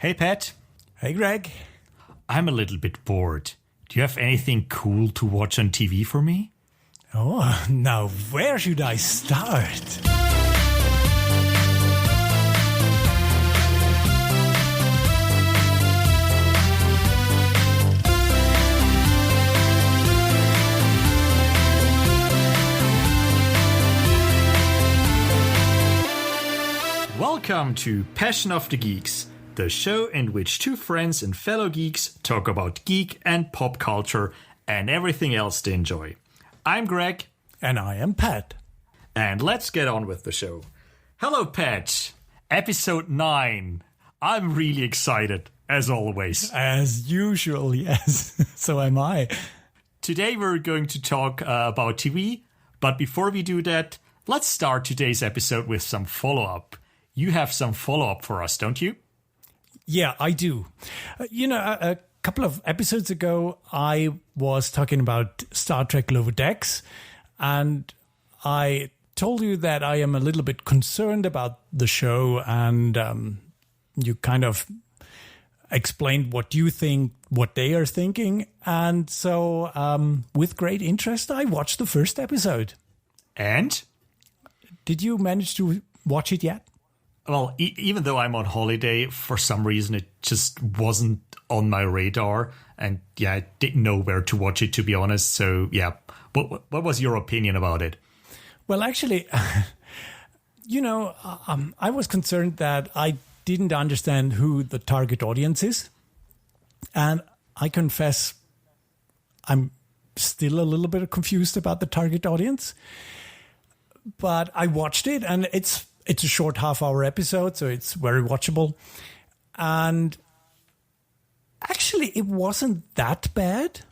Hey, Pat. Hey, Greg. I'm a little bit bored. Do you have anything cool to watch on TV for me? Oh, now where should I start? Welcome to Passion of the Geeks, the show in which two friends and fellow geeks talk about geek and pop culture and everything else they enjoy. I'm Greg. And I am Pat. And let's get on with the show. Hello, Pat. Episode 9. I'm really excited, as always. As usual, yes. So am I. Today we're going to talk about TV, but before we do that, let's start today's episode with some follow-up. You have some follow-up for us, don't you? Yeah, I do. A couple of episodes ago, I was talking about Star Trek Lower Decks, and I told you that I am a little bit concerned about the show, and you kind of explained what you think, what they are thinking. And so with great interest, I watched the first episode. And? Did you manage to watch it yet? Well, even though I'm on holiday, for some reason it just wasn't on my radar. And yeah, I didn't know where to watch it, to be honest. So yeah, what was your opinion about it? Well, actually, I was concerned that I didn't understand who the target audience is. And I confess, I'm still a little bit confused about the target audience. But I watched it, and it's a short half-hour episode, so it's very watchable. And actually, it wasn't that bad.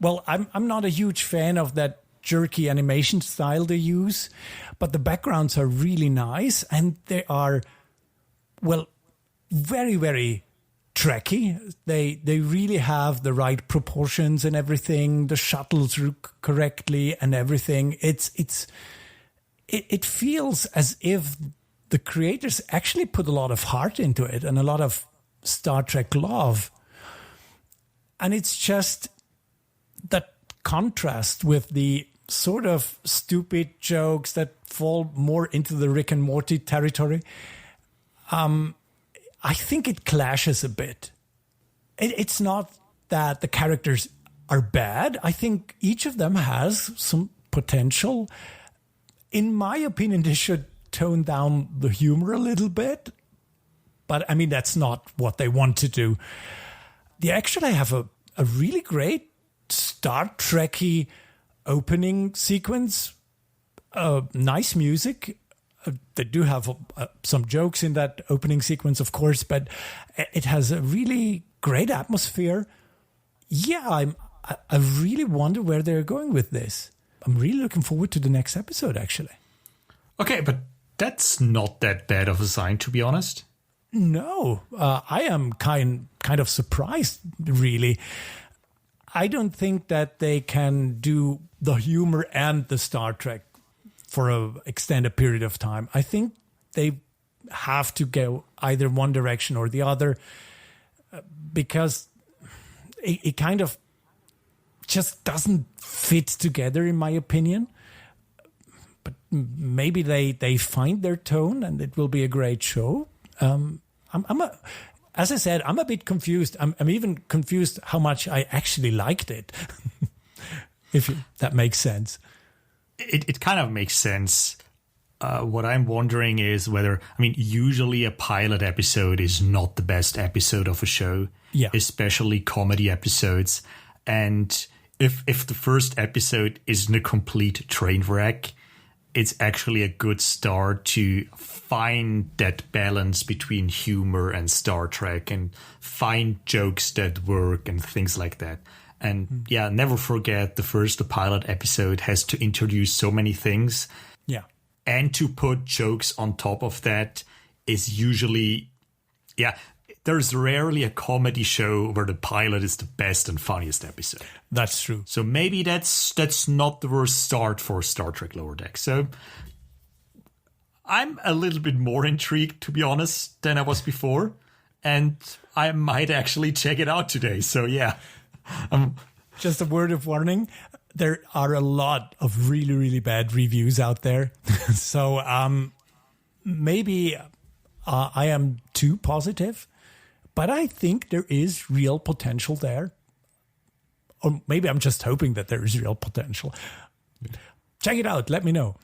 Well, I'm not a huge fan of that jerky animation style they use, but the backgrounds are really nice, and they are, well, very, very Trekky. They really have the right proportions and everything. The shuttles look correctly and everything. It feels as if the creators actually put a lot of heart into it and a lot of Star Trek love. And it's just that contrast with the sort of stupid jokes that fall more into the Rick and Morty territory. I think it clashes a bit. It's not that the characters are bad. I think each of them has some potential. In my opinion, they should tone down the humor a little bit. But, I mean, that's not what they want to do. They actually have a really great Star Trek-y opening sequence. Nice music. They do have some jokes in that opening sequence, of course, but it has a really great atmosphere. Yeah, I really wonder where they're going with this. I'm really looking forward to the next episode, actually. Okay, but that's not that bad of a sign, to be honest. No, I am kind of surprised, really. I don't think that they can do the humor and the Star Trek for an extended period of time. I think they have to go either one direction or the other, because it kind of just doesn't fit together, in my opinion. But maybe they find their tone, and it will be a great show. As I said, I'm a bit confused. I'm even confused how much I actually liked it, if that makes sense. It kind of makes sense. What I'm wondering is whether, usually a pilot episode is not the best episode of a show, especially comedy episodes. And if the first episode isn't a complete train wreck, it's actually a good start to find that balance between humor and Star Trek and find jokes that work and things like that. And never forget the first pilot episode has to introduce so many things. Yeah. And to put jokes on top of that is usually, there's rarely a comedy show where the pilot is the best and funniest episode. That's true. So maybe that's not the worst start for Star Trek Lower Decks. So I'm a little bit more intrigued, to be honest, than I was before. and I might actually check it out today. So yeah. Just a word of warning. There are a lot of really, really bad reviews out there. So maybe I am too positive, but I think there is real potential there. Or maybe I'm just hoping that there is real potential. Check it out. Let me know.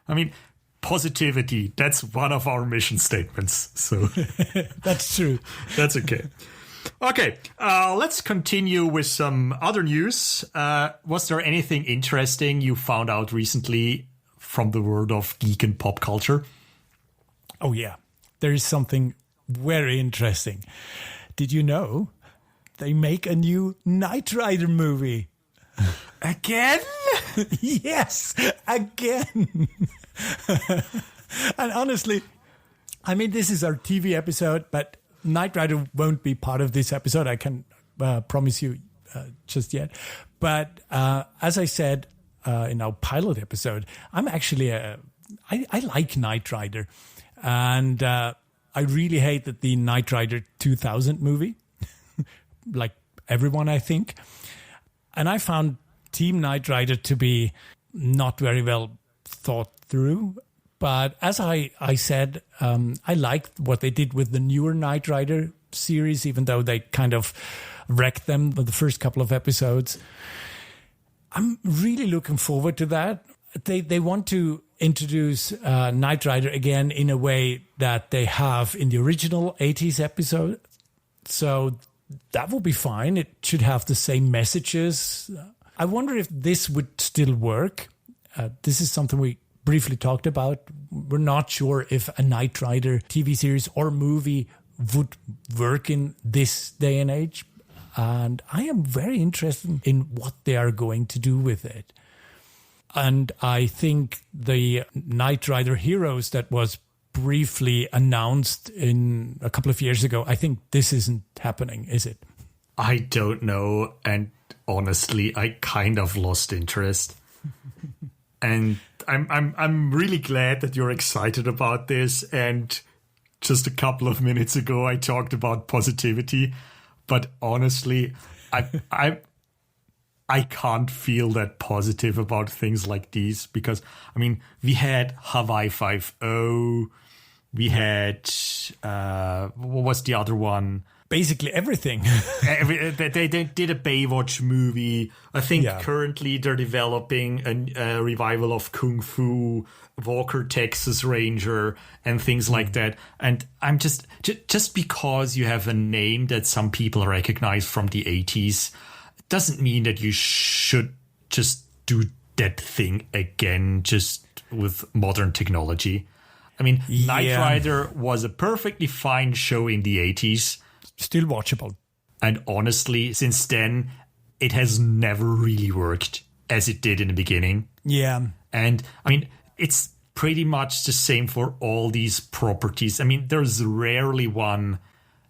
I mean, positivity, that's one of our mission statements. So that's true. That's okay. Okay, let's continue with some other news. Was there anything interesting you found out recently from the world of geek and pop culture? Oh, yeah. There is something very interesting. Did you know they make a new Knight Rider movie? Again? Yes, again. And honestly, I mean, this is our TV episode, but Knight Rider won't be part of this episode. I can promise you just yet. But as I said in our pilot episode, I'm actually I like Knight Rider. And I really hate that the Knight Rider 2000 movie, like everyone, I think. And I found Team Knight Rider to be not very well thought through. But as I said, I liked what they did with the newer Knight Rider series, even though they kind of wrecked them with the first couple of episodes. I'm really looking forward to that. They want to introduce Knight Rider again in a way that they have in the original 80s episode. So that will be fine. It should have the same messages. I wonder if this would still work. This is something we briefly talked about. We're not sure if a Knight Rider TV series or movie would work in this day and age. And I am very interested in what they are going to do with it. And I think the Knight Rider Heroes that was briefly announced in a couple of years ago, I think this isn't happening, is it? I don't know. And honestly, I kind of lost interest. And I'm really glad that you're excited about this. And just a couple of minutes ago, I talked about positivity. But honestly, I can't feel that positive about things like these because, I mean, we had Hawaii 5.0, we had, what was the other one? Basically everything. They did a Baywatch movie. I think currently they're developing a revival of Kung Fu, Walker, Texas Ranger, and things like that. And I'm just because you have a name that some people recognize from the 80s, doesn't mean that you should just do that thing again, just with modern technology. I mean, Knight Rider was a perfectly fine show in the 80s. Still watchable. And honestly, since then, it has never really worked as it did in the beginning. Yeah. And I mean, it's pretty much the same for all these properties. I mean, there's rarely one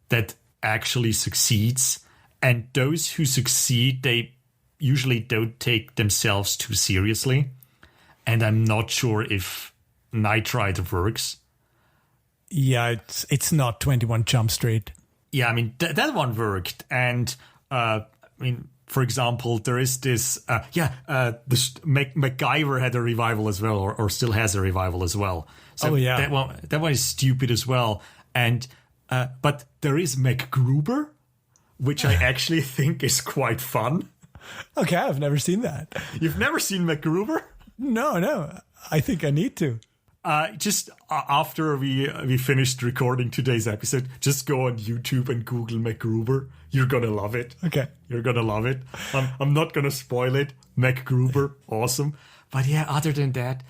that actually succeeds. And those who succeed, they usually don't take themselves too seriously. And I'm not sure if Knight Rider works. Yeah, it's not 21 Jump Street. Yeah, I mean, that one worked. And, I mean, for example, there is this... MacGyver had a revival as well, or still has a revival as well. So that one is stupid as well. And but there is MacGruber, which I actually think is quite fun. Okay, I've never seen that. You've never seen MacGruber? No. I think I need to. Just after we finished recording today's episode, just go on YouTube and Google MacGruber. You're gonna love it. Okay. You're gonna love it. I'm not gonna spoil it. MacGruber, awesome. But yeah, other than that,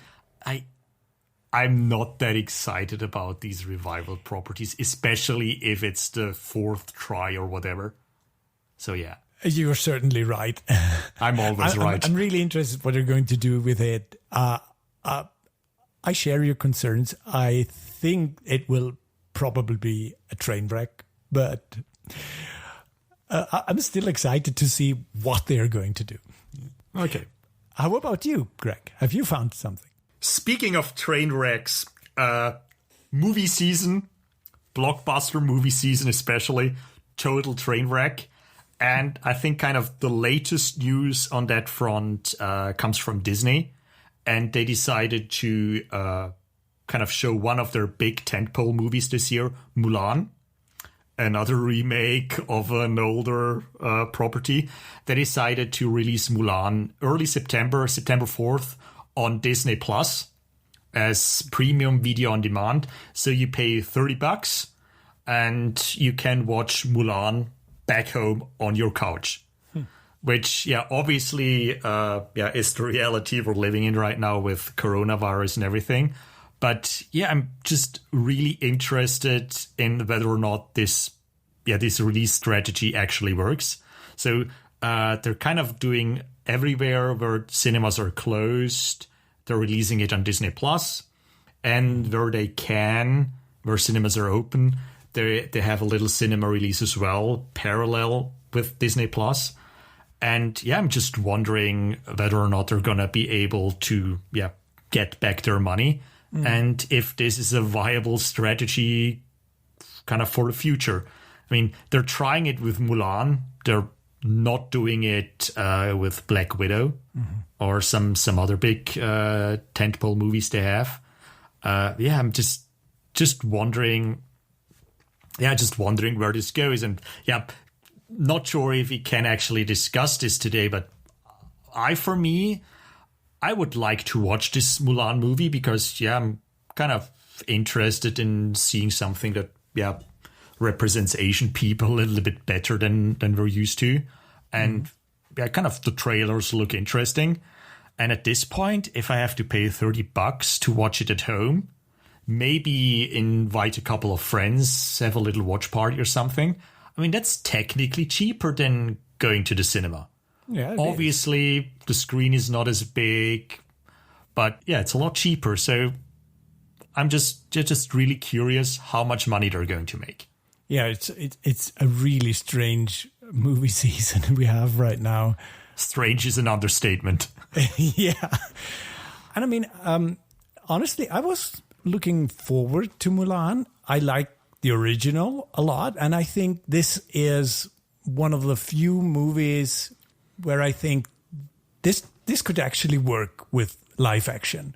I'm not that excited about these revival properties, especially if it's the fourth try or whatever. So yeah. You're certainly right. I'm always right. I'm really interested what they're going to do with it. I share your concerns. I think it will probably be a train wreck, but I'm still excited to see what they're going to do. Okay. How about you, Greg? Have you found something? Speaking of train wrecks, movie season blockbuster movie season especially, total train wreck. And I think kind of the latest news on that front comes from Disney. And they decided to kind of show one of their big tentpole movies this year, Mulan, another remake of an older property. They decided to release Mulan early September 4th on Disney Plus as premium video on demand. So you pay $30 and you can watch Mulan back home on your couch. Which, obviously, is the reality we're living in right now with coronavirus and everything. But I'm just really interested in whether or not this release strategy actually works. So they're kind of doing everywhere where cinemas are closed. They're releasing it on Disney Plus, and where they can, where cinemas are open, they have a little cinema release as well, parallel with Disney Plus. And I'm just wondering whether or not they're gonna be able to get back their money, and if this is a viable strategy kind of for the future. I mean, they're trying it with Mulan. They're not doing it with Black Widow or some other big tentpole movies they have. I'm just wondering. Just wondering where this goes, and not sure if we can actually discuss this today. But I would like to watch this Mulan movie because I'm kind of interested in seeing something that represents Asian people a little bit better than we're used to. And kind of the trailers look interesting. And at this point, if I have to pay $30 to watch it at home, maybe invite a couple of friends, have a little watch party or something, I mean, that's technically cheaper than going to the cinema. Yeah, obviously, the screen is not as big, but it's a lot cheaper. So I'm just really curious how much money they're going to make. Yeah, it's a really strange movie season we have right now. Strange is an understatement. Yeah. And I mean, honestly, I was looking forward to Mulan. I like the original a lot. And I think this is one of the few movies where I think this could actually work with live action.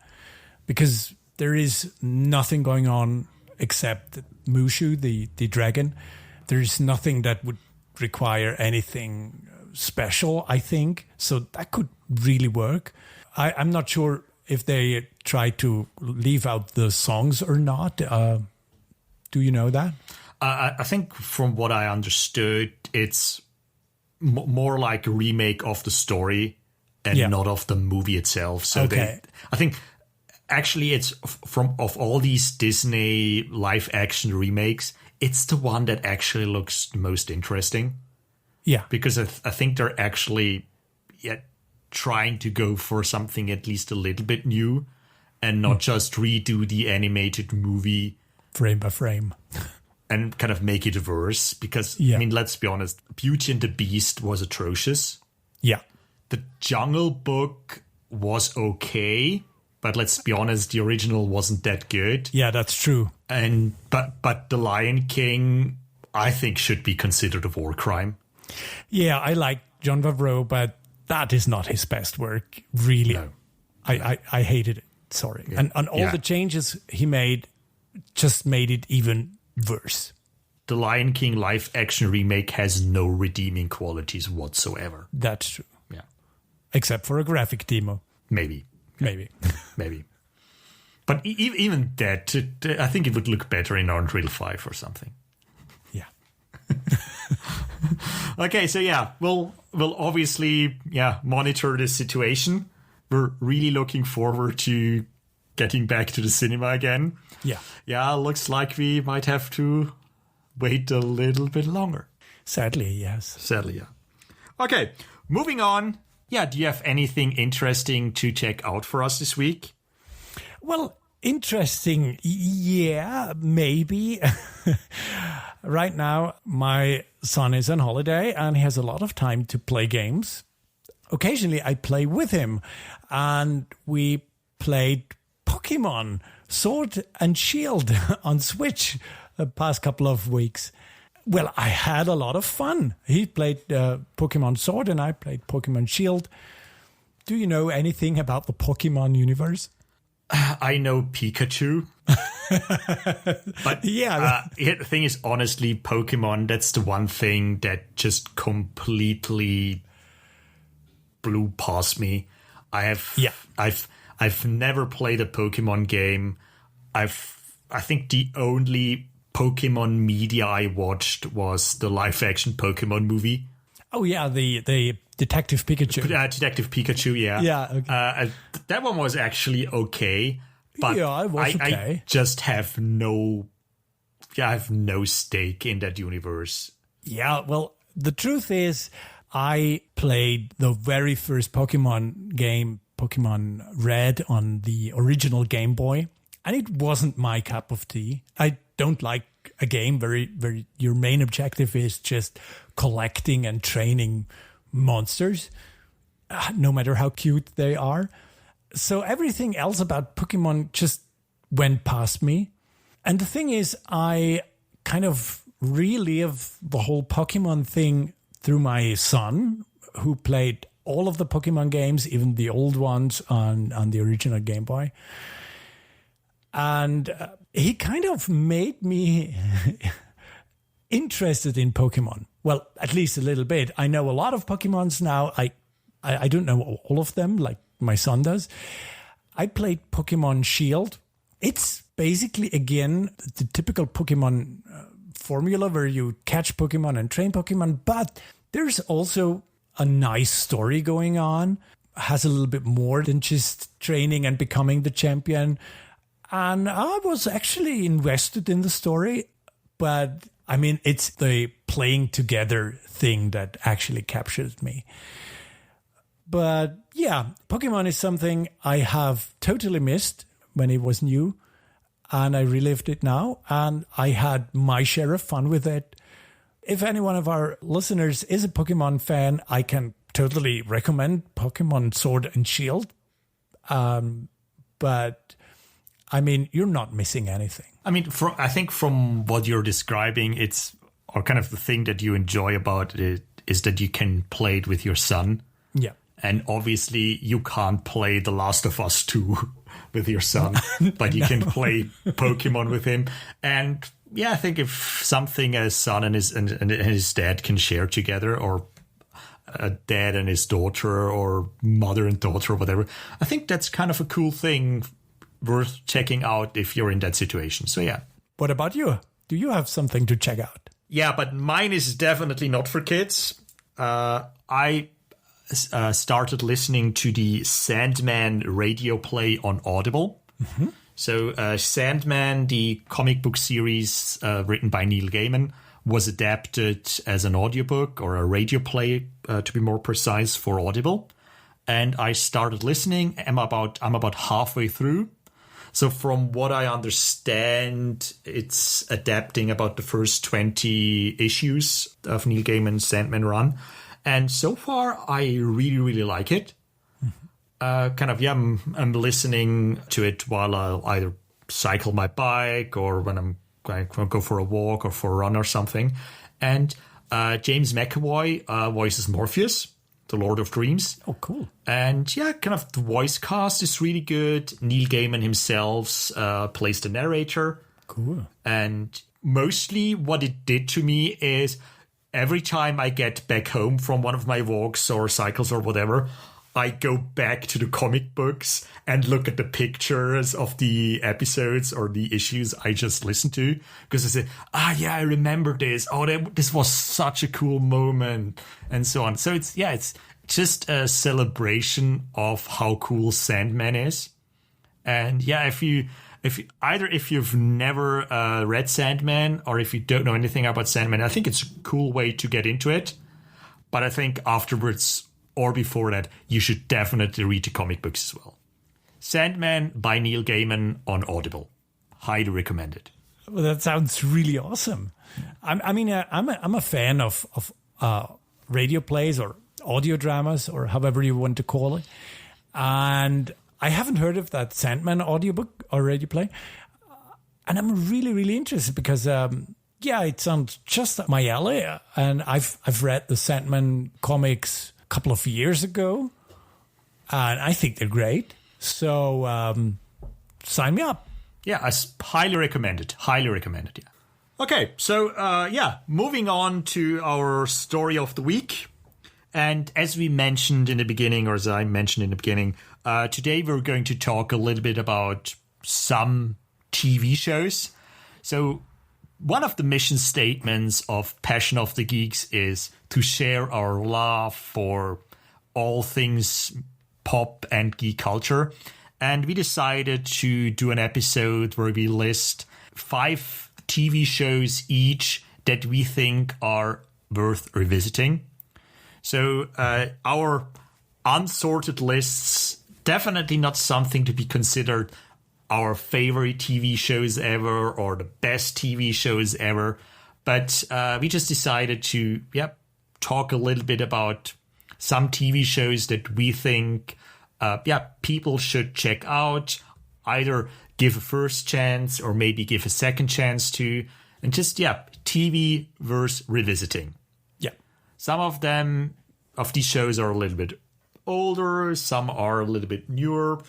Because there is nothing going on except Mushu, the dragon. There is nothing that would require anything special, I think. So that could really work. I'm not sure if they try to leave out the songs or not. Do you know that? I think from what I understood, it's more like a remake of the story and not of the movie itself. So I think actually it's of all these Disney live action remakes, it's the one that actually looks most interesting. Yeah. Because I think they're actually trying to go for something at least a little bit new and not just redo the animated movie frame by frame and kind of make it worse. Because, I mean, let's be honest, Beauty and the Beast was atrocious. Yeah. The Jungle Book was okay, but let's be honest, the original wasn't that good. Yeah, that's true. And but The Lion King, I think, should be considered a war crime. Yeah, I like Jon Favreau, but that is not his best work, really. No. I hated it, sorry. Yeah. And all the changes he made just made it even worse. The Lion King live action remake has no redeeming qualities whatsoever. That's true. Yeah. Except for a graphic demo. Maybe. Maybe. But even that, I think it would look better in Unreal 5 or something. Yeah. Okay, so we'll obviously monitor this situation. We're really looking forward to getting back to the cinema again. Yeah, looks like we might have to wait a little bit longer. Sadly, yes. Sadly, yeah. Okay, moving on. Yeah, do you have anything interesting to check out for us this week? Well, interesting, yeah, maybe. Right now, my son is on holiday and he has a lot of time to play games. Occasionally, I play with him, and we played Pokemon Sword and Shield on Switch the past couple of weeks. Well, I had a lot of fun. He played Pokemon Sword and I played Pokemon Shield. Do you know anything about the Pokemon universe? I know Pikachu. But yeah, the thing is, honestly, Pokemon, that's the one thing that just completely blew past me. I've never played a Pokemon game. I think the only Pokemon media I watched was the live-action Pokemon movie. Oh yeah, the Detective Pikachu. Detective Pikachu, yeah. Yeah, okay. That one was actually okay, but yeah, it was okay. I just have no stake in that universe. Yeah, well, the truth is, I played the very first Pokemon game, Pokemon Red, on the original Game Boy, and it wasn't my cup of tea. I don't like a game where your main objective is just collecting and training monsters, no matter how cute they are. So everything else about Pokemon just went past me. And the thing is, I kind of relive the whole Pokemon thing through my son, who played all of the Pokemon games, even the old ones on the original Game Boy. And he kind of made me interested in Pokemon. Well, at least a little bit. I know a lot of Pokemons now. I don't know all of them like my son does. I played Pokemon Shield. It's basically, again, the typical Pokemon formula where you catch Pokemon and train Pokemon, but there's also a nice story going on. Has a little bit more than just training and becoming the champion. And I was actually invested in the story, but I mean, it's the playing together thing that actually captured me. But yeah, Pokemon is something I have totally missed when it was new, and I relived it now, and I had my share of fun with it. If any one of our listeners is a Pokemon fan, I can totally recommend Pokemon Sword and Shield. But I mean, you're not missing anything. I mean, I think from what you're describing, or kind of the thing that you enjoy about it is that you can play it with your son. Yeah. And obviously you can't play The Last of Us 2 with your son, but you can play Pokemon with him. And yeah, I think if something a son and his dad can share together, or a dad and his daughter, or mother and daughter, or whatever, I think that's kind of a cool thing worth checking out if you're in that situation. So yeah. What about you? Do you have something to check out? Yeah, but mine is definitely not for kids. I started listening to the Sandman radio play on Audible. Mm-hmm. So Sandman, the comic book series written by Neil Gaiman, was adapted as an audiobook, or a radio play, to be more precise, for Audible. And I started listening. I'm about halfway through. So from what I understand, it's adapting about the first 20 issues of Neil Gaiman's Sandman run. And so far, I really, really like it. Mm-hmm. I'm listening to it while I'll either cycle my bike, or when I'm going to go for a walk or for a run or something. And James McAvoy voices Morpheus, the Lord of Dreams. Oh, cool. And yeah, kind of the voice cast is really good. Neil Gaiman himself plays the narrator. Cool. And mostly what it did to me is, every time I get back home from one of my walks or cycles or whatever, I go back to the comic books and look at the pictures of the episodes or the issues I just listened to. Because I say, yeah, I remember this. Oh, this was such a cool moment, and so on. So it's just a celebration of how cool Sandman is. And yeah, if you've never read Sandman, or if you don't know anything about Sandman, I think it's a cool way to get into it. But I think afterwards, or before that, you should definitely read the comic books as well. Sandman by Neil Gaiman on Audible. Highly recommended. Well, that sounds really awesome. I'm a fan of radio plays or audio dramas, or however you want to call it. And I haven't heard of that Sandman audiobook or radio play. And I'm really, really interested because, it sounds just up my alley. And I've read the Sandman comics a couple of years ago, and I think they're great. So sign me up. Yeah, I highly recommend it. Highly recommend it, yeah. Okay, so moving on to our story of the week. And as we mentioned in the beginning, or as I mentioned in the beginning, today we're going to talk a little bit about some TV shows. So one of the mission statements of Passion of the Geeks is to share our love for all things pop and geek culture. And we decided to do an episode where we list 5 TV shows each that we think are worth revisiting. So our unsorted lists, definitely not something to be considered our favorite TV shows ever or the best TV shows ever. But we just decided to talk a little bit about some TV shows that we think people should check out, either give a first chance or maybe give a second chance to, and just, TV versus revisiting. Yeah. Some of these shows are a little bit older, some are a little bit newer,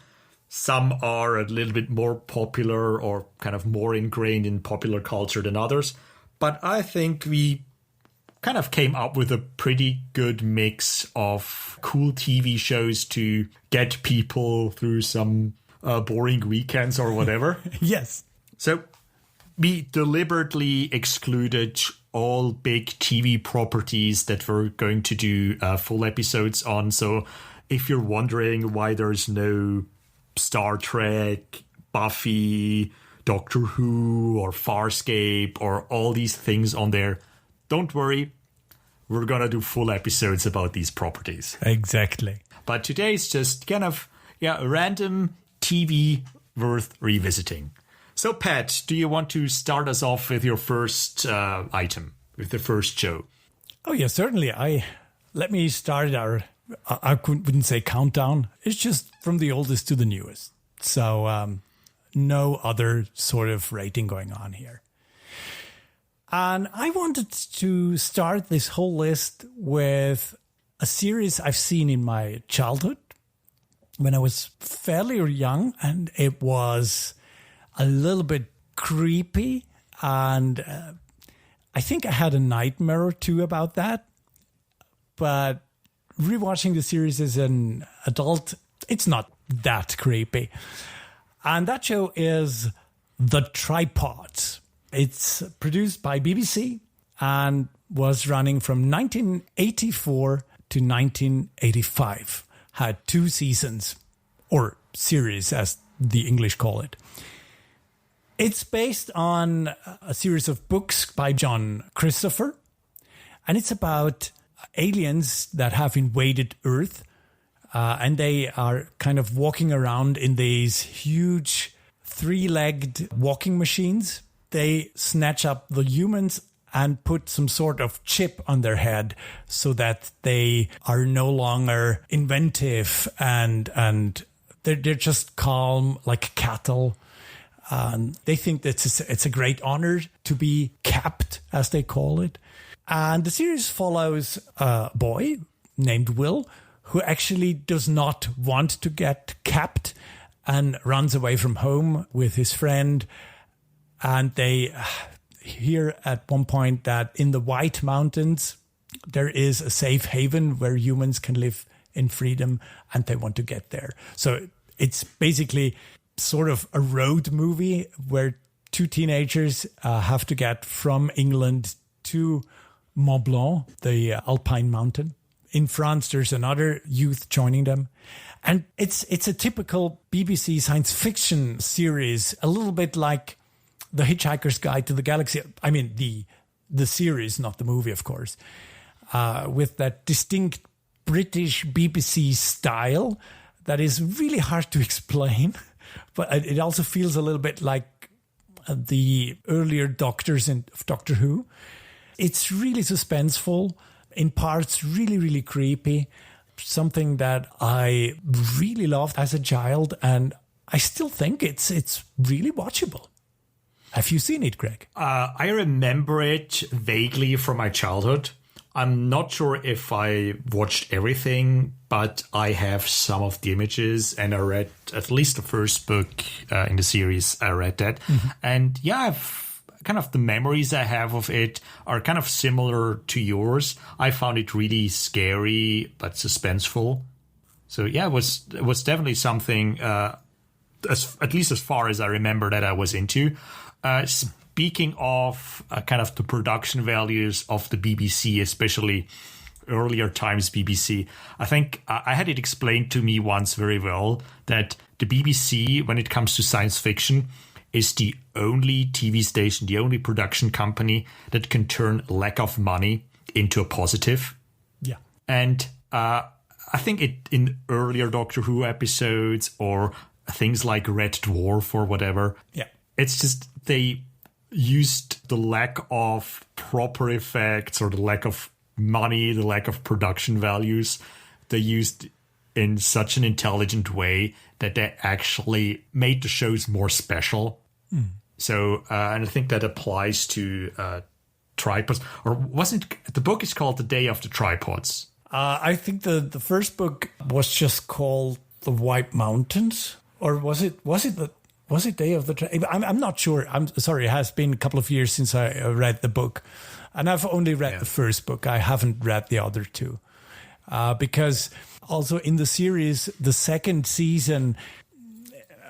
some are a little bit more popular or kind of more ingrained in popular culture than others. But I think we kind of came up with a pretty good mix of cool TV shows to get people through some boring weekends or whatever. Yes. So we deliberately excluded all big TV properties that we're going to do full episodes on. So if you're wondering why there's no Star Trek, Buffy, Doctor Who, or Farscape, or all these things on there, don't worry. We're going to do full episodes about these properties. Exactly. But today's just kind of, random TV worth revisiting. So, Pat, do you want to start us off with your first item, with the first show? Oh, yeah, certainly. Let me start I wouldn't say countdown. It's just from the oldest to the newest. So no other sort of rating going on here. And I wanted to start this whole list with a series I've seen in my childhood when I was fairly young, and it was a little bit creepy. And I think I had a nightmare or two about that. But rewatching the series as an adult, it's not that creepy. And that show is The Tripods. It's produced by BBC and was running from 1984 to 1985. Had 2 seasons, or series as the English call it. It's based on a series of books by John Christopher, and it's about aliens that have invaded Earth, and they are kind of walking around in these huge 3-legged walking machines. They snatch up the humans and put some sort of chip on their head so that they are no longer inventive and they're just calm like cattle. They think that it's a great honor to be capped, as they call it. And the series follows a boy named Will who actually does not want to get capped and runs away from home with his friend. And they hear at one point that in the White Mountains, there is a safe haven where humans can live in freedom, and they want to get there. So it's basically sort of a road movie where 2 teenagers have to get from England to Mont Blanc, the Alpine mountain. In France, there's another youth joining them. And it's a typical BBC science fiction series, a little bit like The Hitchhiker's Guide to the Galaxy. I mean, the series, not the movie, of course, with that distinct British BBC style that is really hard to explain. But it also feels a little bit like the earlier Doctors in Doctor Who. It's really suspenseful, in parts really, really creepy. Something that I really loved as a child, and I still think it's really watchable. Have you seen it, Greg? I remember it vaguely from my childhood. I'm not sure if I watched everything, but I have some of the images, and I read at least the first book in the series. I read that. And yeah, I've kind of the memories I have of it are kind of similar to yours. I found it really scary, but suspenseful. So yeah, it was definitely something, at least as far as I remember, that I was into. Speaking of kind of the production values of the BBC, especially earlier times BBC, I think I had it explained to me once very well that the BBC, when it comes to science fiction, is the only TV station, the only production company that can turn lack of money into a positive. Yeah. And I think it in earlier Doctor Who episodes or things like Red Dwarf or whatever, it's just they used the lack of proper effects or the lack of money, the lack of production values, they used in such an intelligent way that they actually made the shows more special. So, and I think that applies to tripods. Or wasn't the book is called The Day of the Tripods? I think the first book was just called The White Mountains, or was it Day of the I'm not sure. I'm sorry. It has been a couple of years since I read the book, and I've only read the first book. I haven't read the other two, because also in the series, the second season,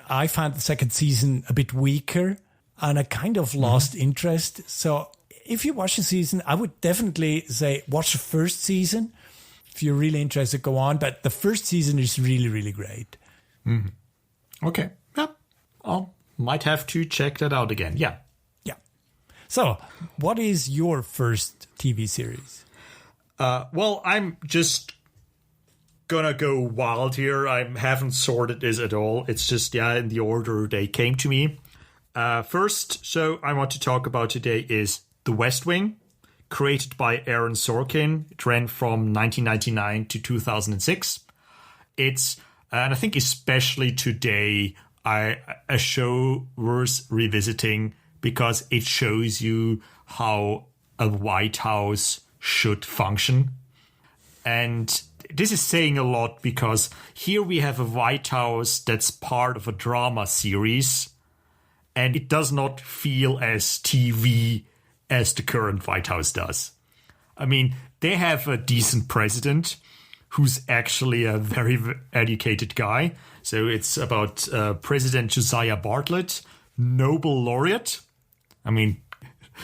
I found the second season a bit weaker, and I kind of lost interest. So if you watch the season, I would definitely say watch the first season. If you're really interested, go on. But the first season is really, really great. Okay. I might have to check that out again. Yeah. So, what is your first TV series? Well, I'm just gonna go wild here. I haven't sorted this at all. It's just, in the order they came to me. First show I want to talk about today is The West Wing, created by Aaron Sorkin. It ran from 1999 to 2006. It's, and I think especially today, a show worth revisiting because it shows you how a White House should function. And this is saying a lot because here we have a White House that's part of a drama series, and it does not feel as TV as the current White House does. I mean, they have a decent president who's actually a very educated guy. So it's about President Josiah Bartlett, Nobel laureate. I mean,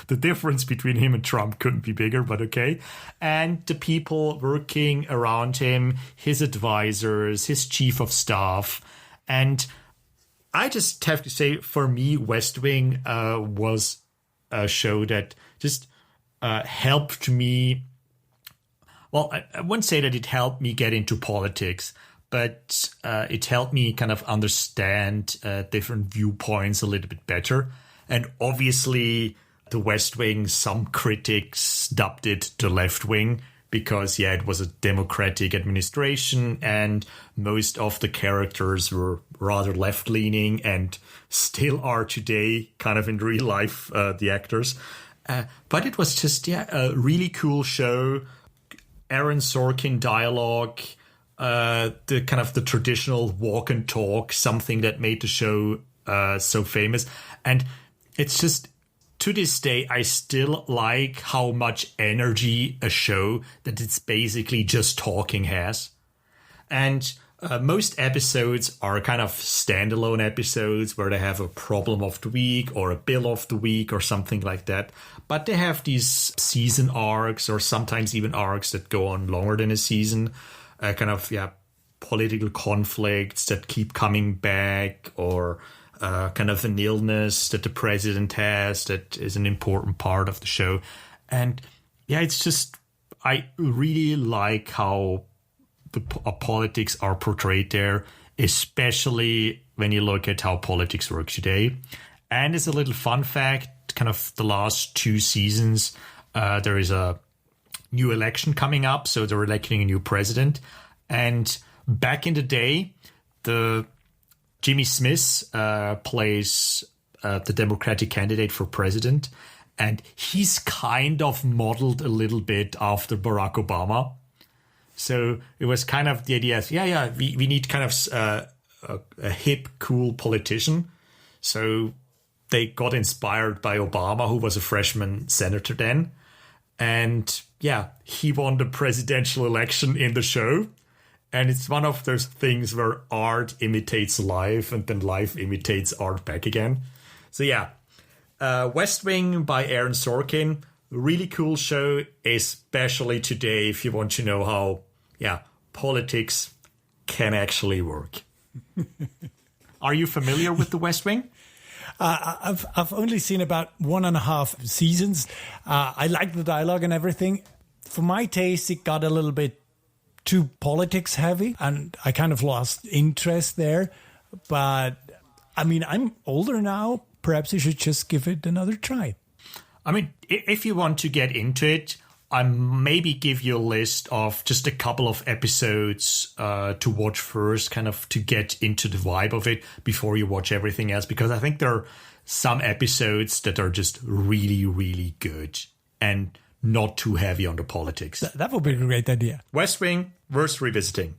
the difference between him and Trump couldn't be bigger, but okay. And the people working around him, his advisors, his chief of staff. And I just have to say, for me, West Wing was a show that just helped me. Well, I wouldn't say that it helped me get into politics, but it helped me kind of understand different viewpoints a little bit better. And obviously, the West Wing, some critics dubbed it the left wing because, it was a democratic administration and most of the characters were rather left-leaning and still are today, kind of in real life, the actors. But it was just, a really cool show. Aaron Sorkin dialogue, the kind of the traditional walk and talk, something that made the show so famous. And it's just, to this day, I still like how much energy a show that it's basically just talking has. And most episodes are kind of standalone episodes where they have a problem of the week or a bill of the week or something like that. But they have these season arcs or sometimes even arcs that go on longer than a season. Political conflicts that keep coming back, or kind of an illness that the president has that is an important part of the show. And it's just, I really like how the politics are portrayed there, especially when you look at how politics work today. And as a little fun fact, kind of the last two seasons, there is a new election coming up, so they're electing a new president. And back in the day, the Jimmy Smith plays the Democratic candidate for president. And he's kind of modeled a little bit after Barack Obama. So it was kind of the idea, we need kind of a hip, cool politician. So they got inspired by Obama, who was a freshman senator then. And he won the presidential election in the show. And it's one of those things where art imitates life and then life imitates art back again. So West Wing by Aaron Sorkin, really cool show, especially today if you want to know how, politics can actually work. Are you familiar with the West Wing? I've only seen about 1.5 seasons. I like the dialogue and everything. For my taste, it got a little bit too politics heavy, and I kind of lost interest there. But I mean, I'm older now. Perhaps you should just give it another try. I mean, if you want to get into it, I maybe give you a list of just a couple of episodes to watch first, kind of to get into the vibe of it before you watch everything else. Because I think there are some episodes that are just really, really good and not too heavy on the politics. That would be a great idea. West Wing, worth revisiting.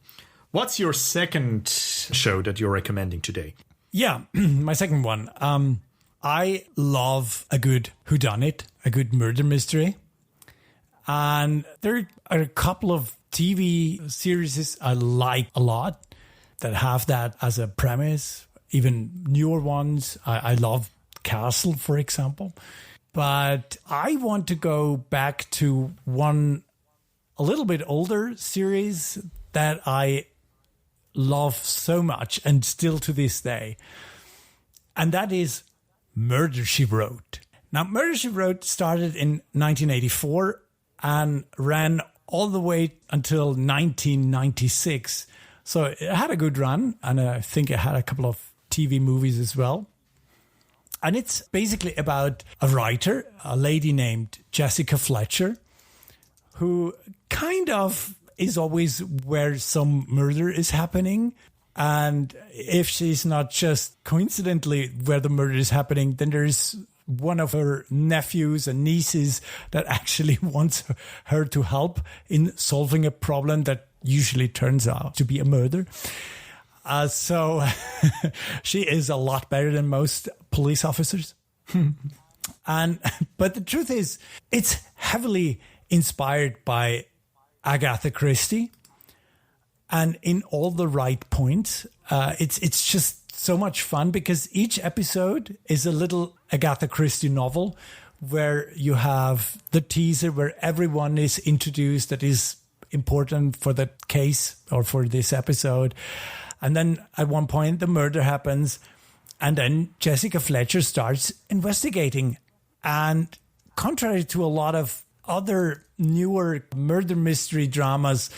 What's your second show that you're recommending today? Yeah, my second one. I love a good whodunit, a good murder mystery. And there are a couple of TV series I like a lot that have that as a premise, even newer ones. I love Castle, for example. But I want to go back to one a little bit older series that I love so much and still to this day. And that is Murder, She Wrote. Now, Murder, She Wrote started in 1984 and ran all the way until 1996. So it had a good run, and I think it had a couple of TV movies as well. And it's basically about a writer, a lady named Jessica Fletcher, who kind of is always where some murder is happening. And if she's not just coincidentally where the murder is happening, then there's one of her nephews and nieces that actually wants her to help in solving a problem that usually turns out to be a murder. So she is a lot better than most police officers. But the truth is, it's heavily inspired by Agatha Christie. And in all the right points, it's just so much fun because each episode is a little Agatha Christie novel where you have the teaser where everyone is introduced that is important for the case or for this episode. And then at one point, the murder happens. And then Jessica Fletcher starts investigating. And contrary to a lot of other newer murder mystery dramas,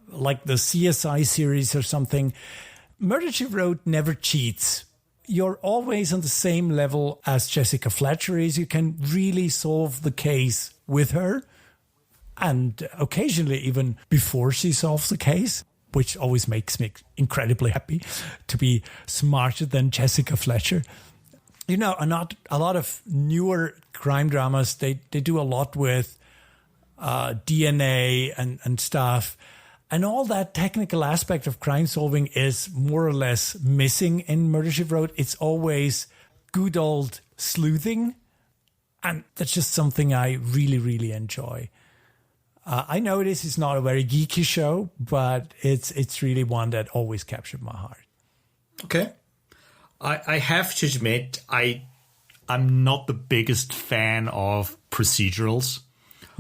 like the CSI series or something, Murder, She Wrote never cheats. You're always on the same level as Jessica Fletcher is. You can really solve the case with her. And occasionally even before she solves the case, which always makes me incredibly happy to be smarter than Jessica Fletcher. You know, a lot of newer crime dramas, they do a lot with DNA and stuff. And all that technical aspect of crime solving is more or less missing in Murder, She Wrote. It's always good old sleuthing. And that's just something I really, really enjoy. I know this is not a very geeky show, but it's really one that always captured my heart. Okay. I have to admit, I'm not the biggest fan of procedurals.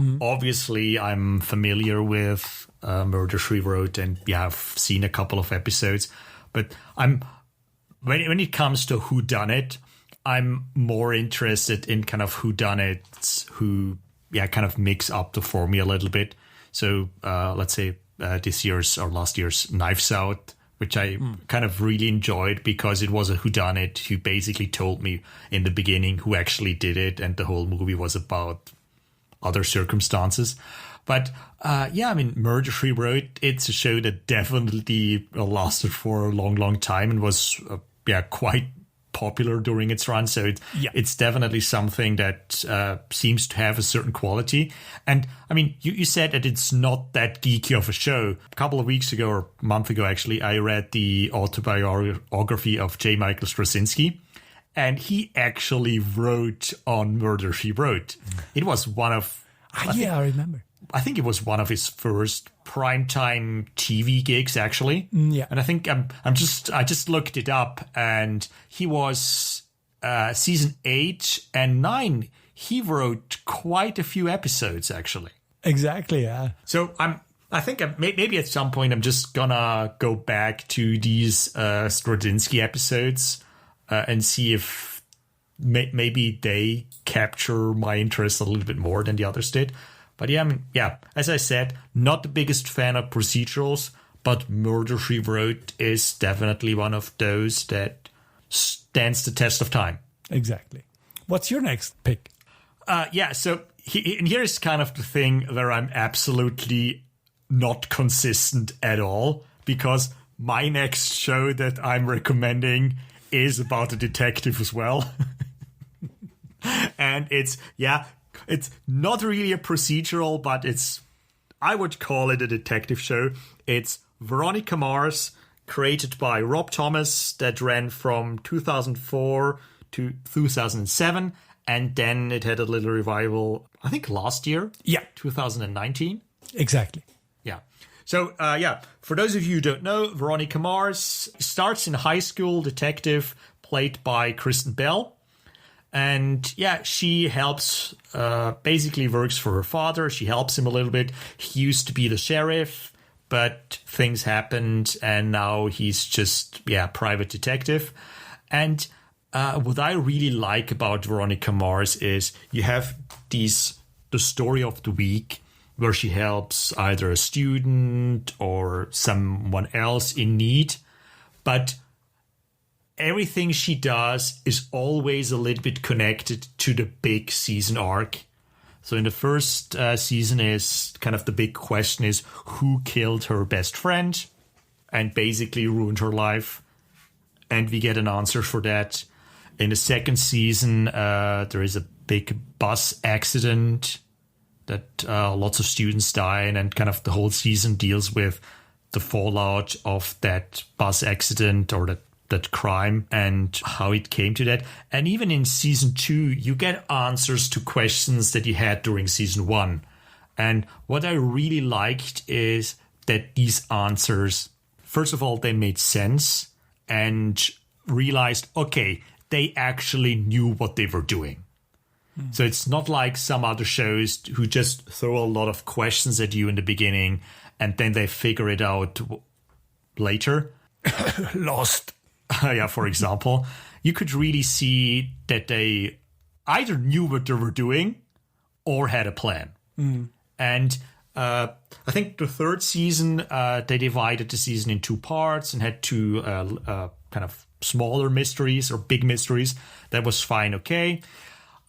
Mm-hmm. Obviously, I'm familiar with Murder, She Wrote, and I've seen a couple of episodes. But when it comes to whodunit, I'm more interested in kind of whodunits who kind of mix up the formula a little bit. So let's say this year's or last year's Knives Out, which I kind of really enjoyed because it was a whodunit who basically told me in the beginning who actually did it, and the whole movie was about other circumstances. But I mean, Murder, She Wrote, it's a show that definitely lasted for a long, long time and was quite popular during its run. So it's definitely something that seems to have a certain quality. And I mean, you said that it's not that geeky of a show. A couple of weeks ago, or a month ago, actually, I read the autobiography of J. Michael Straczynski. And he actually wrote on Murder, She Wrote. It was one of... I remember. I think it was one of his first primetime TV gigs, actually. Yeah. And I think I just looked it up, and he was season 8 and 9. He wrote quite a few episodes, actually. Exactly, yeah. So I think maybe at some point I'm just gonna go back to these Straczynski episodes and see if maybe they capture my interest a little bit more than the others did. But yeah, as I said, not the biggest fan of procedurals, but Murder, She Wrote is definitely one of those that stands the test of time. Exactly. What's your next pick? So here's kind of the thing where I'm absolutely not consistent at all, because my next show that I'm recommending is about a detective as well. And it's not really a procedural, but I would call it a detective show. It's Veronica Mars, created by Rob Thomas, that ran from 2004 to 2007. And then it had a little revival, I think last year. Yeah. 2019. Exactly. Yeah. So, for those of you who don't know, Veronica Mars starts in high school detective, played by Kristen Bell. And she helps, basically works for her father. She helps him a little bit. He used to be the sheriff, but things happened, and now he's just, private detective. And what I really like about Veronica Mars is you have the story of the week, where she helps either a student or someone else in need. But everything she does is always a little bit connected to the big season arc. So in the first season is kind of the big question is who killed her best friend and basically ruined her life. And we get an answer for that. In the second season, there is a big bus accident that lots of students die in, and kind of the whole season deals with the fallout of that bus accident or that crime and how it came to that. And even in season 2, you get answers to questions that you had during season 1. And what I really liked is that these answers, first of all, they made sense and realized, okay, they actually knew what they were doing. So it's not like some other shows who just throw a lot of questions at you in the beginning and then they figure it out later. Lost. For example. You could really see that they either knew what they were doing or had a plan. And I think the third season, they divided the season in 2 parts and had 2 kind of smaller mysteries or big mysteries. That was fine, okay.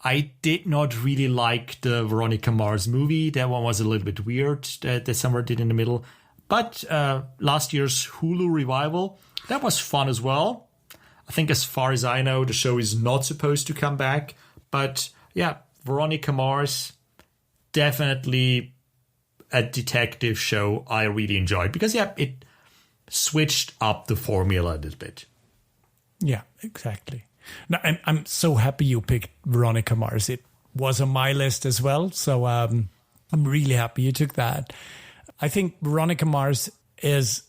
I did not really like the Veronica Mars movie. That one was a little bit weird that Summer did in the middle. But last year's Hulu revival, that was fun as well. I think as far as I know, the show is not supposed to come back. But Veronica Mars, definitely a detective show I really enjoyed. Because it switched up the formula a little bit. Yeah, exactly. No, I'm so happy you picked Veronica Mars. It was on my list as well, so I'm really happy you took that. I think Veronica Mars is,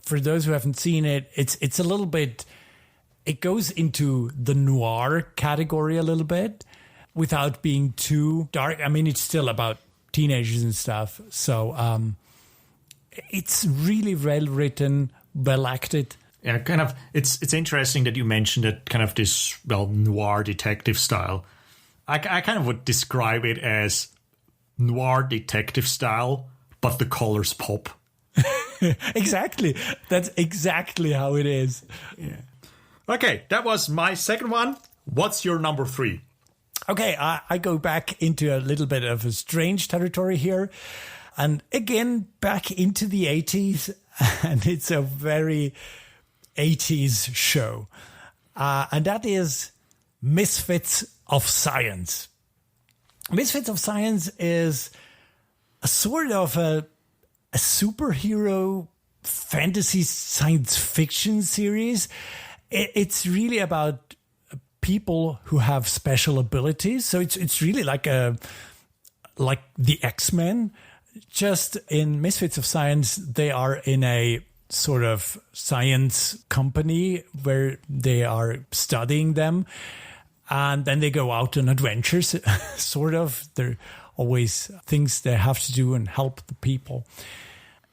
for those who haven't seen it, it's a little bit, it goes into the noir category a little bit without being too dark. I mean, it's still about teenagers and stuff, so it's really well written, well acted. Yeah, kind of. It's interesting that you mentioned that kind of this noir detective style. I kind of would describe it as noir detective style, but the colors pop. Exactly. That's exactly how it is. Yeah. Okay, that was my second one. What's your number 3? Okay, I go back into a little bit of a strange territory here, and again back into the 80s, and it's a very 80s show. and that is Misfits of Science. Misfits of Science is a sort of a superhero fantasy science fiction series. It's really about people who have special abilities. So it's really like the X-Men. Just in Misfits of Science, they are in a sort of science company where they are studying them. And then they go out on adventures, sort of. There are always things they have to do and help the people.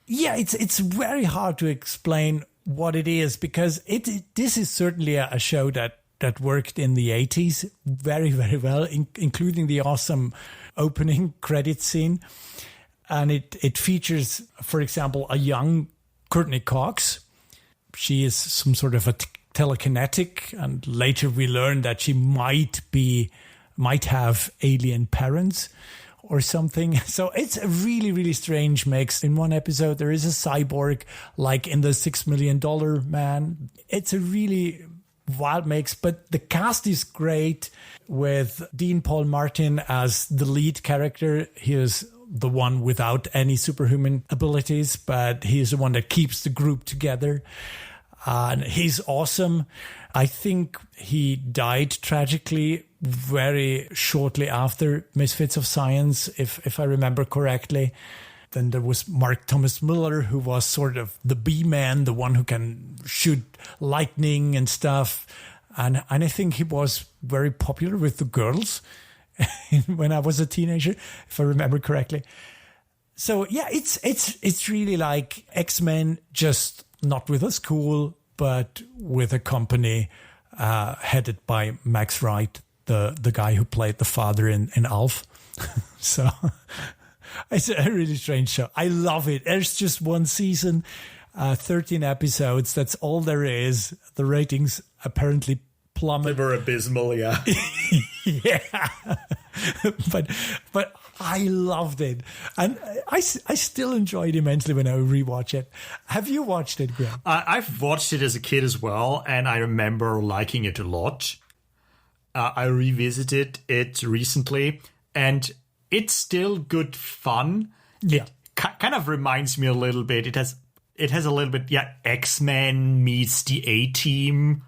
Yeah, it's very hard to explain what it is, because this is certainly a show that worked in the 80s very, very well, including the awesome opening credit scene. And it features, for example, a young Courtney Cox. She is some sort of a telekinetic, and later we learn that she might have alien parents or something. So it's a really, really strange mix. In one episode, there is a cyborg, like in the $6 Million Man. It's a really wild mix, but the cast is great, with Dean Paul Martin as the lead character. He is the one without any superhuman abilities, but he's the one that keeps the group together. And he's awesome. I think he died tragically very shortly after Misfits of Science, if I remember correctly. Then there was Mark Thomas Miller, who was sort of the B-man, the one who can shoot lightning and stuff. And I think he was very popular with the girls when I was a teenager, if I remember correctly. So yeah, it's really like X-Men, just not with a school, but with a company headed by Max Wright, the guy who played the father in Alf. So it's a really strange show. I love it. There's just one season, 13 episodes. That's all there is. The ratings apparently plummet. They were abysmal, yeah. Yeah. But I loved it. And I still enjoy it immensely when I rewatch it. Have you watched it, Graham? I've watched it as a kid as well, and I remember liking it a lot. I revisited it recently, and it's still good fun. Yeah. It kind of reminds me a little bit. It has a little bit, X-Men meets the A-Team.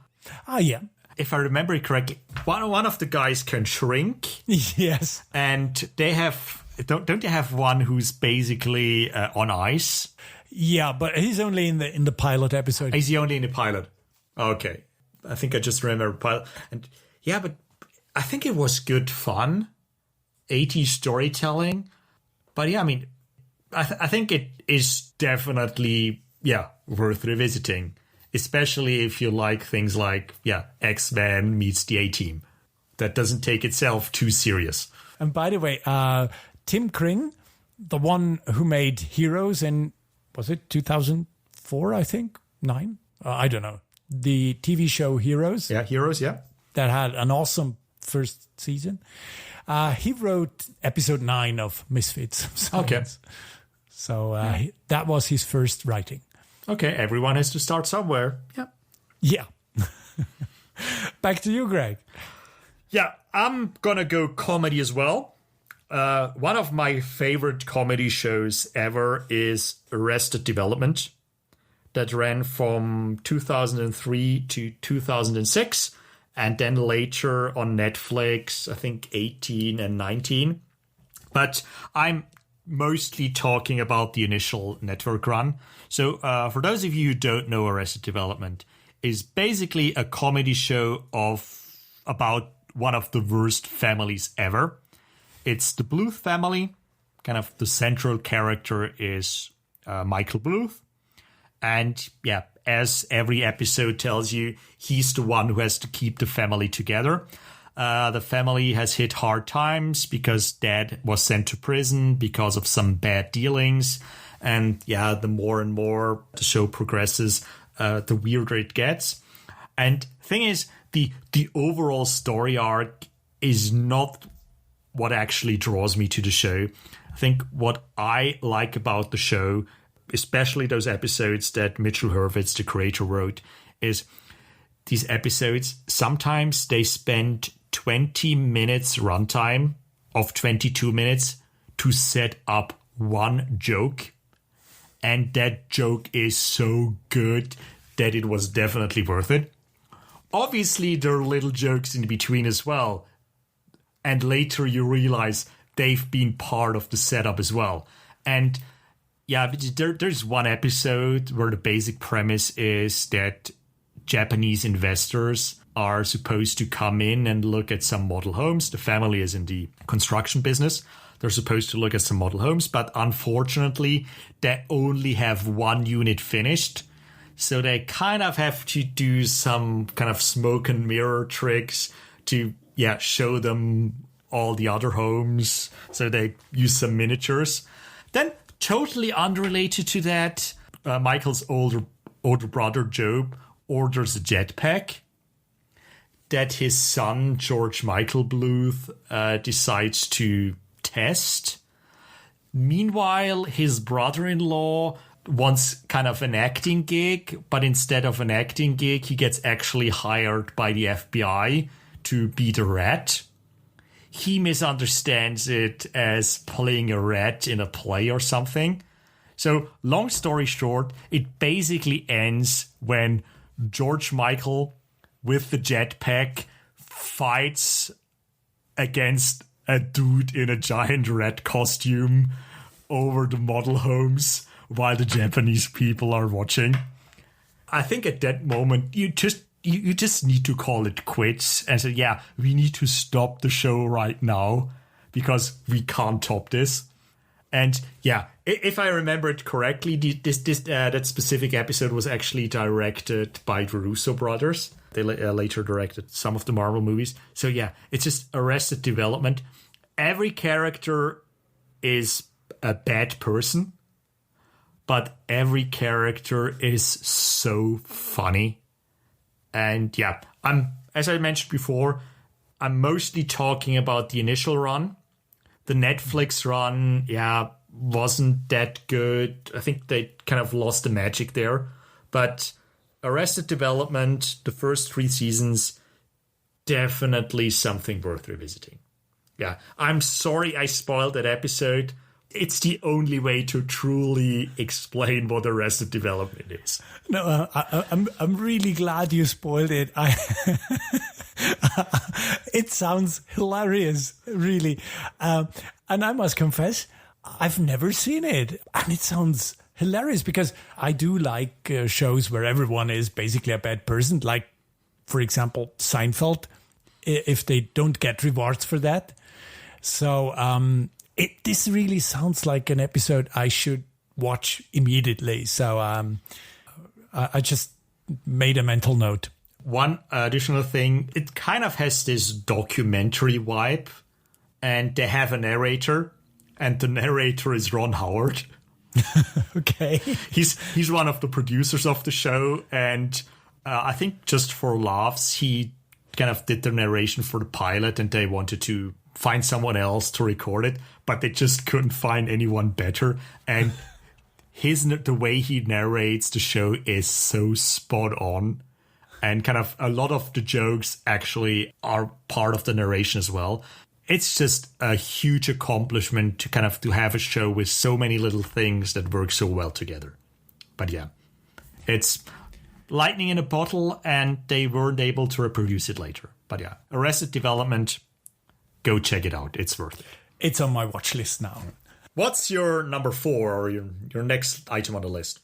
Ah, yeah. If I remember it correctly, one of the guys can shrink. Yes. And they have, don't they have one who's basically on ice? Yeah, but he's only in the pilot episode. Is he only in the pilot? Okay. I think I just remember pilot. And yeah, but I think it was good fun. 80s storytelling. But yeah, I mean, I think it is definitely, worth revisiting. Especially if you like things like, X-Men meets the A-Team. That doesn't take itself too serious. And by the way, Tim Kring, the one who made Heroes in, was it 2004, I think? 9? I don't know. The TV show Heroes. Yeah, Heroes, yeah. That had an awesome first season. He wrote episode 9 of Misfits of Science. Okay. So that was his first writing. Okay, everyone has to start somewhere. Yeah. Back to you, Greg. Yeah, I'm gonna go comedy as well. One of my favorite comedy shows ever is Arrested Development, that ran from 2003 to 2006, and then later on Netflix, I think 18 and 19. But I'm mostly talking about the initial network run. So for those of you who don't know, Arrested Development is basically a comedy show about one of the worst families ever. It's the Bluth family. Kind of the central character is Michael Bluth. And yeah, as every episode tells you, he's the one who has to keep the family together. The family has hit hard times because dad was sent to prison because of some bad dealings. And yeah, the more and more the show progresses, the weirder it gets. And thing is, the overall story arc is not what actually draws me to the show. I think what I like about the show, especially those episodes that Mitchell Hurwitz, the creator, wrote, is these episodes, sometimes they spend 20 minutes runtime of 22 minutes to set up one joke. And that joke is so good that it was definitely worth it. Obviously, there are little jokes in between as well. And later you realize they've been part of the setup as well. And yeah, there's one episode where the basic premise is that Japanese investors are supposed to come in and look at some model homes. The family is in the construction business. They're supposed to look at some model homes, but unfortunately, they only have one unit finished. So they kind of have to do some kind of smoke and mirror tricks to, show them all the other homes. So they use some miniatures. Then, totally unrelated to that, Michael's older brother, Job, orders a jetpack that his son, George Michael Bluth, decides to test. Meanwhile, his brother-in-law wants kind of an acting gig, but instead of an acting gig, he gets actually hired by the FBI to be the rat. He misunderstands it as playing a rat in a play or something. So, long story short, it basically ends when George Michael, with the jetpack, fights against a dude in a giant rat costume over the model homes while the Japanese people are watching. I think at that moment, you just need to call it quits and say, we need to stop the show right now because we can't top this. And if I remember it correctly, that specific episode was actually directed by the Russo brothers. They later directed some of the Marvel movies. So it's just Arrested Development. Every character is a bad person, but every character is so funny. And as I mentioned before, I'm mostly talking about the initial run. The Netflix run, wasn't that good. I think they kind of lost the magic there. But Arrested Development, the first 3 seasons, definitely something worth revisiting. Yeah, I'm sorry I spoiled that episode. It's the only way to truly explain what Arrested Development is. No, I'm really glad you spoiled it. It sounds hilarious, really. And I must confess, I've never seen it. And it sounds hilarious because I do like shows where everyone is basically a bad person. Like, for example, Seinfeld, if they don't get rewards for that. So this really sounds like an episode I should watch immediately. So I just made a mental note. One additional thing, it kind of has this documentary vibe, and they have a narrator, and the narrator is Ron Howard. Okay. He's one of the producers of the show, and I think just for laughs, he kind of did the narration for the pilot, and they wanted to find someone else to record it, but they just couldn't find anyone better. And the way he narrates the show is so spot on. And kind of a lot of the jokes actually are part of the narration as well. It's just a huge accomplishment to have a show with so many little things that work so well together. But it's lightning in a bottle, and they weren't able to reproduce it later. But Arrested Development, go check it out. It's worth it. It's on my watch list now. What's your number 4 or your next item on the list?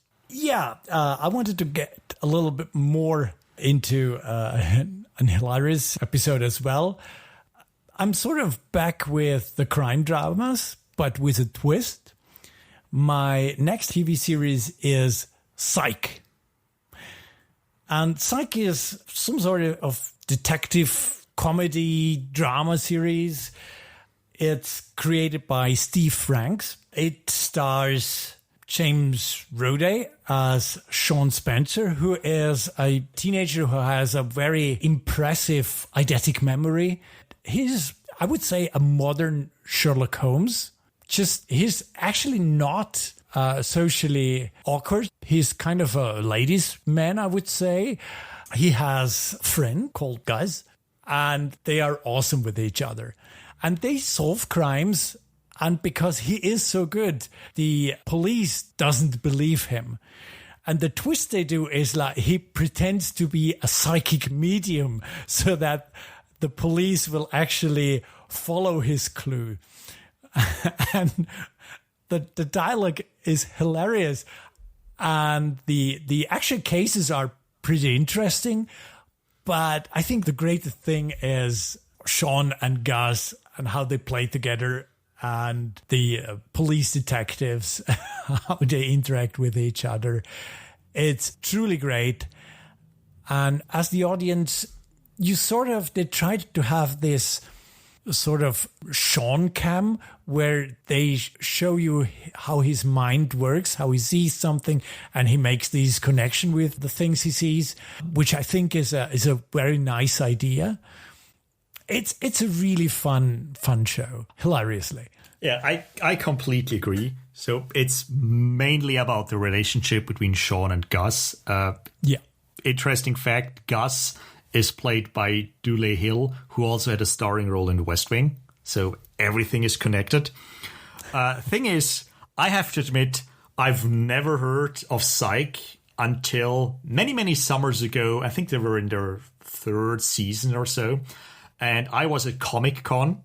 I wanted to get a little bit more into an hilarious episode as well. I'm sort of back with the crime dramas, but with a twist. My next TV series is Psych. And Psych is some sort of detective comedy drama series. It's created by Steve Franks. It stars James Roday as Sean Spencer, who is a teenager who has a very impressive eidetic memory. He's, I would say, a modern Sherlock Holmes. He's actually not socially awkward. He's kind of a ladies' man, I would say. He has a friend called Gus, and they are awesome with each other. And they solve crimes, and because he is so good, the police doesn't believe him. And the twist they do is like he pretends to be a psychic medium so that the police will actually follow his clue. And the dialogue is hilarious. And the action cases are pretty interesting. But I think the great thing is Sean and Gus and how they play together, and the police detectives, how they interact with each other. It's truly great. And as the audience, they tried to have this sort of Sean cam where they show you how his mind works, how he sees something, and he makes these connection with the things he sees, which I think is a very nice idea. It's a really fun show, hilariously. Yeah, I completely agree. So it's mainly about the relationship between Sean and Gus. Interesting fact, Gus is played by Dule Hill, who also had a starring role in The West Wing. So everything is connected. Thing is, I have to admit, I've never heard of Psych until many, many summers ago. I think they were in their third season or so. And I was at Comic-Con,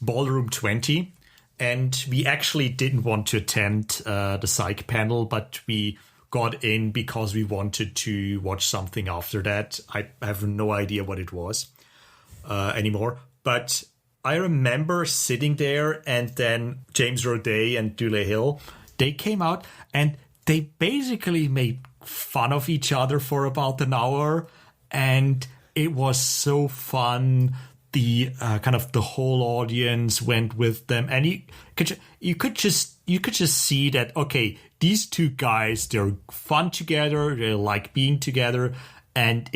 Ballroom 20, and we actually didn't want to attend the Psych panel, but we got in because we wanted to watch something after that. I have no idea what it was anymore. But I remember sitting there, and then James Roday and Dule Hill, they came out and they basically made fun of each other for about an hour, and it was so fun. The kind of the whole audience went with them, and you could just see that, okay, these two guys, they're fun together, they like being together, and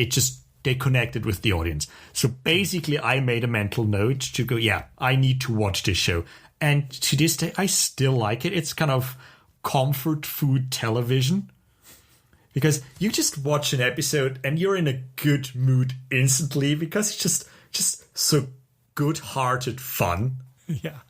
they connected with the audience. So basically, I made a mental note to go, I need to watch this show. And to this day, I still like it. It's kind of comfort food television. Because you just watch an episode and you're in a good mood instantly because it's just so good-hearted fun. Yeah,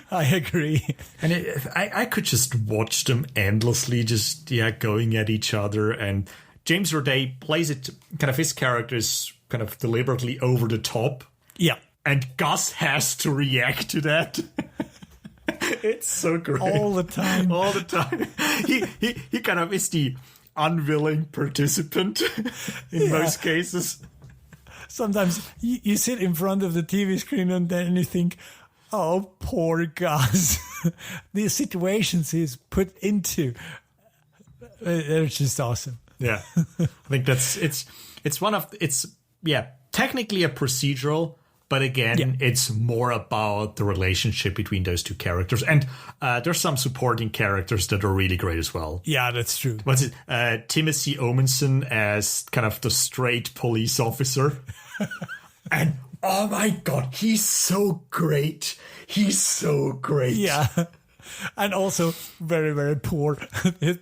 I agree. And I could just watch them endlessly, just going at each other. And James Roday plays it, kind of his character is kind of deliberately over the top. Yeah. And Gus has to react to that. It's so great. All the time. All the time. He kind of is the unwilling participant in most cases. Sometimes you sit in front of the TV screen and then you think, oh, poor Gus. The situations he's put into, they're just awesome. Yeah. I think it's technically a procedural, but again, it's more about the relationship between those two characters. And there's some supporting characters that are really great as well. Yeah, that's true. What's it? Timothy Omenson as kind of the straight police officer. And oh my God, he's so great. He's so great. Yeah. And also very, very poor.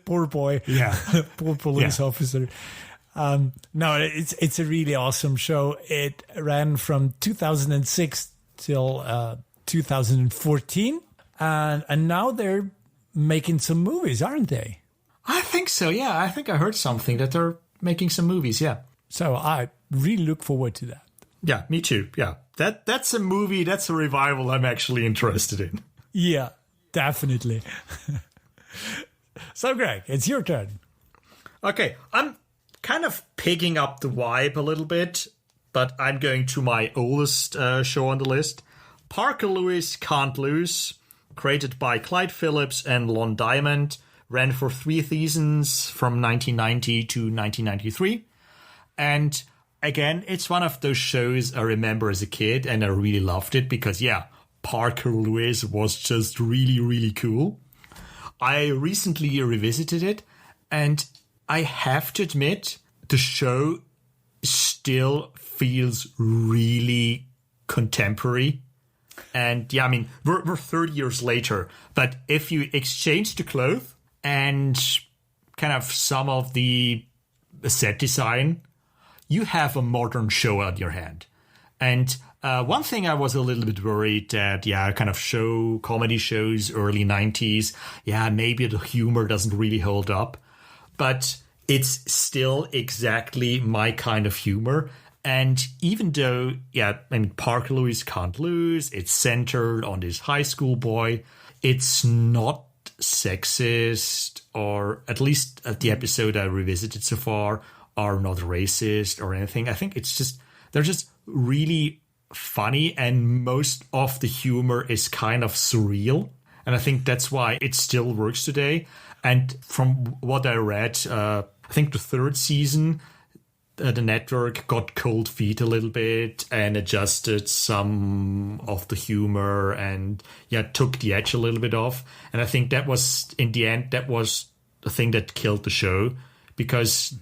Poor boy. Yeah. Poor police officer. No, it's a really awesome show. It ran from 2006 till 2014, and now they're making some movies, aren't they? I think so. Yeah, I think I heard something that they're making some movies. Yeah. So I really look forward to that. Yeah, me too. Yeah, that's a movie. That's a revival I'm actually interested in. Yeah, definitely. So, Greg, it's your turn. Okay, I'm kind of picking up the vibe a little bit, but I'm going to my oldest show on the list. Parker Lewis Can't Lose, created by Clyde Phillips and Lon Diamond, ran for 3 seasons from 1990 to 1993. And again, it's one of those shows I remember as a kid, and I really loved it because, Parker Lewis was just really, really cool. I recently revisited it, and I have to admit, the show still feels really contemporary. And yeah, I mean, we're 30 years later, but if you exchange the clothes and kind of some of the set design, you have a modern show on your hand. And one thing I was a little bit worried that, kind of comedy shows, early 90s, maybe the humor doesn't really hold up. But it's still exactly my kind of humor. And even though, Parker Lewis Can't Lose, it's centered on this high school boy, it's not sexist, or at least at the episode I revisited so far, are not racist or anything. I think they're just really funny, and most of the humor is kind of surreal. And I think that's why it still works today. And from what I read, I think the third season, the network got cold feet a little bit and adjusted some of the humor and took the edge a little bit off. And I think that was, in the end, that was the thing that killed the show, because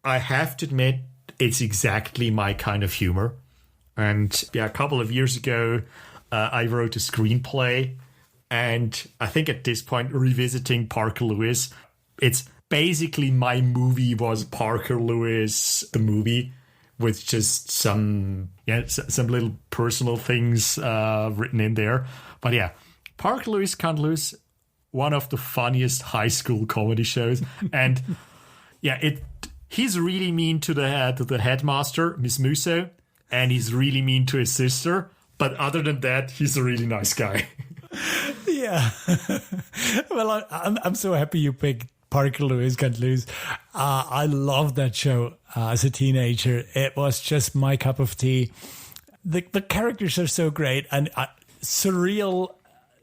I have to admit, it's exactly my kind of humor. And a couple of years ago, I wrote a screenplay, and I think at this point, revisiting Parker Lewis, it's basically my movie was Parker Lewis, the movie, with just some little personal things written in there. But Parker Lewis Can't Lose, one of the funniest high school comedy shows. And he's really mean to the headmaster, Miss Musso, and he's really mean to his sister. But other than that, he's a really nice guy. Yeah. Well, I'm so happy you picked Parker Lewis Can't Lose. I loved that show as a teenager. It was just my cup of tea. The characters are so great, and surreal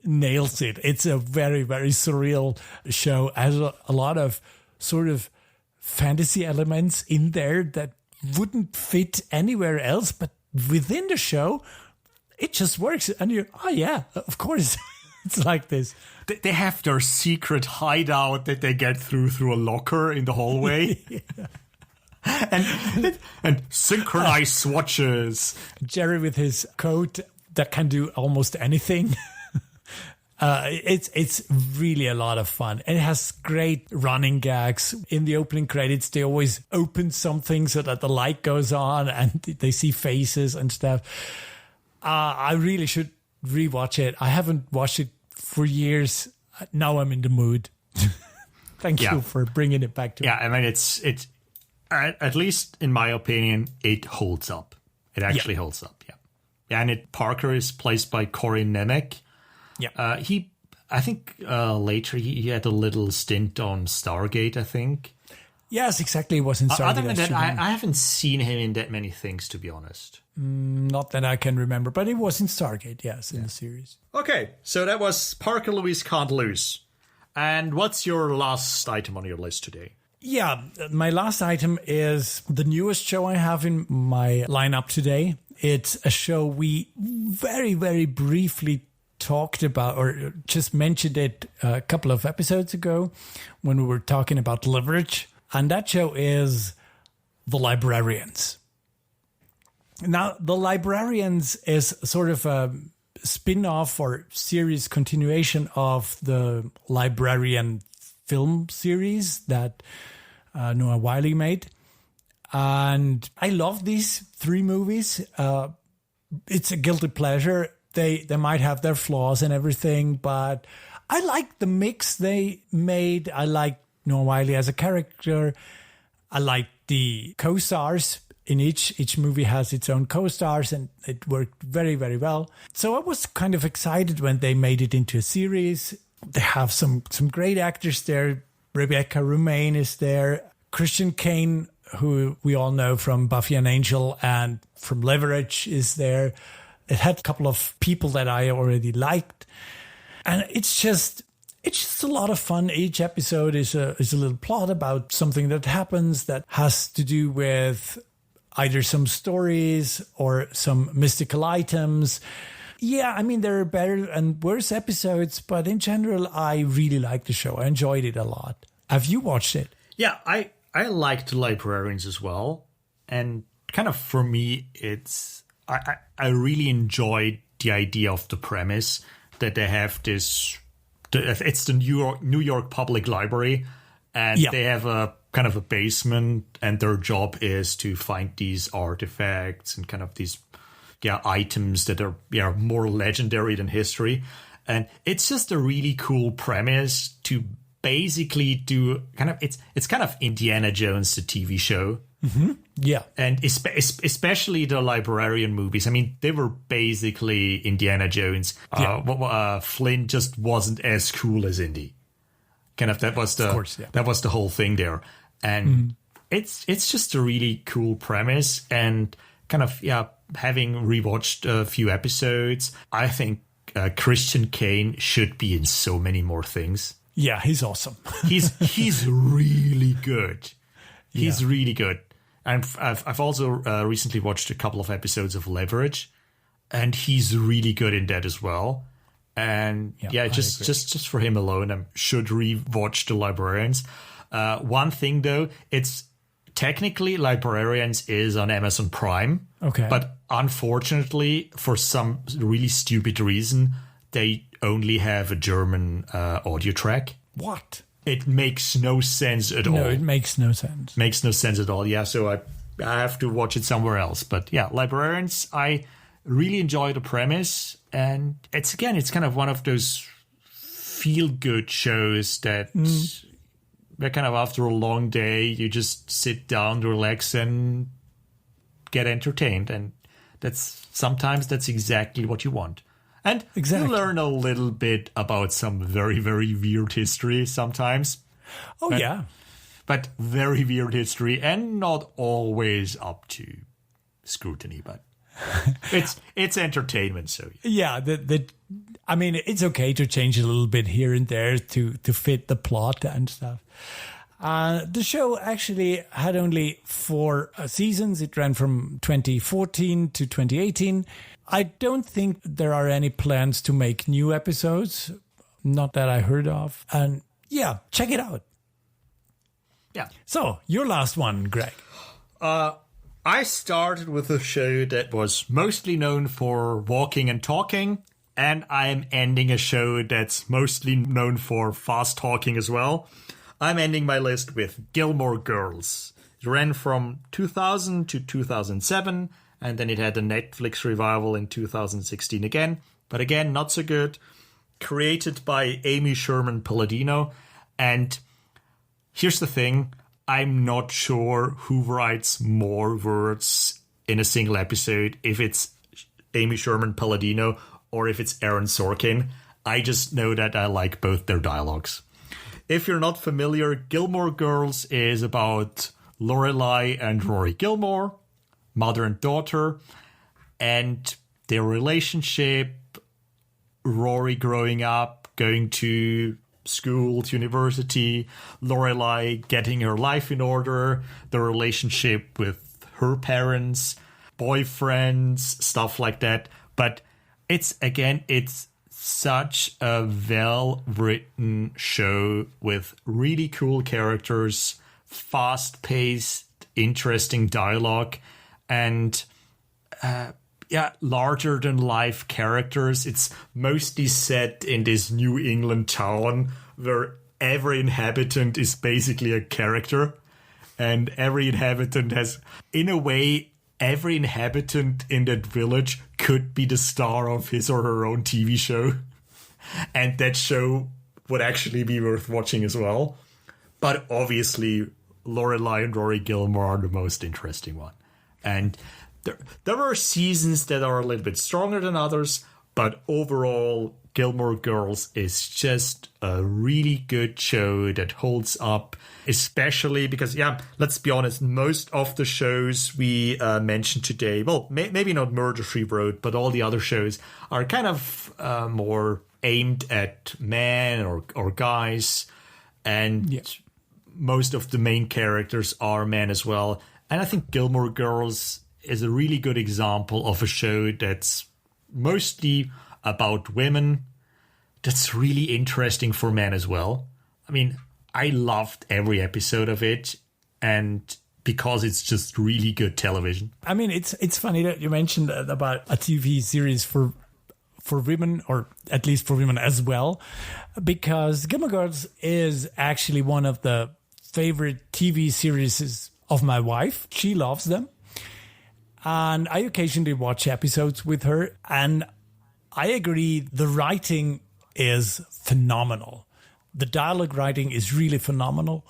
nails it. It's a very, very surreal show. Has a lot of sort of fantasy elements in there that wouldn't fit anywhere else, but within the show, it just works. And you're, of course. It's like this. They have their secret hideout that they get through a locker in the hallway. and synchronized swatches. Jerry with his coat that can do almost anything. It's really a lot of fun. And it has great running gags. In the opening credits, they always open something so that the light goes on and they see faces and stuff. I really should rewatch it. I haven't watched it for years. Now I'm in the mood. Thank you for bringing it back to me. I mean, it's at least in my opinion, it holds up. It actually holds up. And Parker is placed by Corey Nemec. I think later he had a little stint on Stargate, I think. Yes, exactly. It was in Stargate. Other than that, I haven't seen him in that many things, to be honest. Not that I can remember, but it was in Stargate, yes, in the series. Okay, so that was Parker Lewis Can't Lose. And what's your last item on your list today? Yeah, my last item is the newest show I have in my lineup today. It's a show we very, very briefly talked about, or just mentioned it a couple of episodes ago when we were talking about Leverage. And that show is The Librarians. Now, The Librarians is sort of a spin-off or series continuation of the Librarian film series that Noah Wyle made. And I love these three movies. It's a guilty pleasure. They might have their flaws and everything, but I like the mix they made. I like Noah Wyle as a character. I like the co-stars. In each movie has its own co-stars, and it worked very, very well. So I was kind of excited when they made it into a series. They have some great actors there. Rebecca Romaine is there. Christian Kane, who we all know from Buffy and Angel and from Leverage, is there. It had a couple of people that I already liked. And it's just a lot of fun. Each episode is a little plot about something that happens that has to do with either some stories or some mystical items. Yeah, I mean, there are better and worse episodes, but in general, I really like the show. I enjoyed it a lot. Have you watched it? Yeah, I liked The Librarians as well. And kind of for me, I really enjoyed the idea of the premise that they have this. It's the New York Public Library, and they have a kind of a basement, and their job is to find these artifacts and kind of these items that are more legendary than history. And it's just a really cool premise to basically do kind of it's kind of Indiana Jones, the TV show. Mm-hmm. Yeah. And especially the librarian movies. I mean, they were basically Indiana Jones. Flynn just wasn't as cool as Indy. Kind of that was the whole thing there. And it's just a really cool premise. And kind of, having rewatched a few episodes, I think Christian Kane should be in so many more things. Yeah, he's awesome. he's really good. He's really good. And I've also recently watched a couple of episodes of Leverage, and he's really good in that as well. And just for him alone, I should rewatch The Librarians. One thing though, it's technically Librarians is on Amazon Prime. Okay. But unfortunately, for some really stupid reason, they only have a German audio track. What? It makes no sense at all. No, it makes no sense. Makes no sense at all. Yeah, so I have to watch it somewhere else. But yeah, Librarians, I really enjoy the premise. And it's kind of one of those feel-good shows that kind of after a long day, you just sit down, relax, and get entertained. And sometimes that's exactly what you want. And you learn a little bit about some very, very weird history sometimes. But very weird history, and not always up to scrutiny. But it's entertainment, so yeah. I mean, it's okay to change a little bit here and there to fit the plot and stuff. The show actually had only 4 seasons. It ran from 2014 to 2018. I don't think there are any plans to make new episodes, not that I heard of. And check it out. Yeah. So, your last one, Greg. I started with a show that was mostly known for walking and talking, and I am ending a show that's mostly known for fast talking as well. I'm ending my list with Gilmore Girls. It ran from 2000 to 2007, and then it had a Netflix revival in 2016 again. But again, not so good. Created by Amy Sherman Palladino. And here's the thing. I'm not sure who writes more words in a single episode, if it's Amy Sherman Palladino or if it's Aaron Sorkin. I just know that I like both their dialogues. If you're not familiar, Gilmore Girls is about Lorelai and Rory Gilmore, mother and daughter, and their relationship, Rory growing up, going to school, to university, Lorelai getting her life in order, the relationship with her parents, boyfriends, stuff like that. But it's such a well-written show with really cool characters, fast-paced, interesting dialogue, and larger-than-life characters. It's mostly set in this New England town where every inhabitant is basically a character, and every inhabitant has, in a way, every inhabitant in that village could be the star of his or her own TV show. And that show would actually be worth watching as well. But obviously, Lorelai and Rory Gilmore are the most interesting one. And there are seasons that are a little bit stronger than others, but overall, Gilmore Girls is just a really good show that holds up, especially because, let's be honest, most of the shows we mentioned today, well, maybe not Murder, She Wrote, but all the other shows are kind of more aimed at men or guys, and most of the main characters are men as well. And I think Gilmore Girls is a really good example of a show that's mostly about women, that's really interesting for men as well. I mean, I loved every episode of it, and because it's just really good television. I mean, it's funny that you mentioned about a TV series for women, or at least for women as well, because Gilmore Girls is actually one of the favorite TV series of my wife. She loves them. And I occasionally watch episodes with her. And I agree, the writing is phenomenal. The dialogue writing is really phenomenal.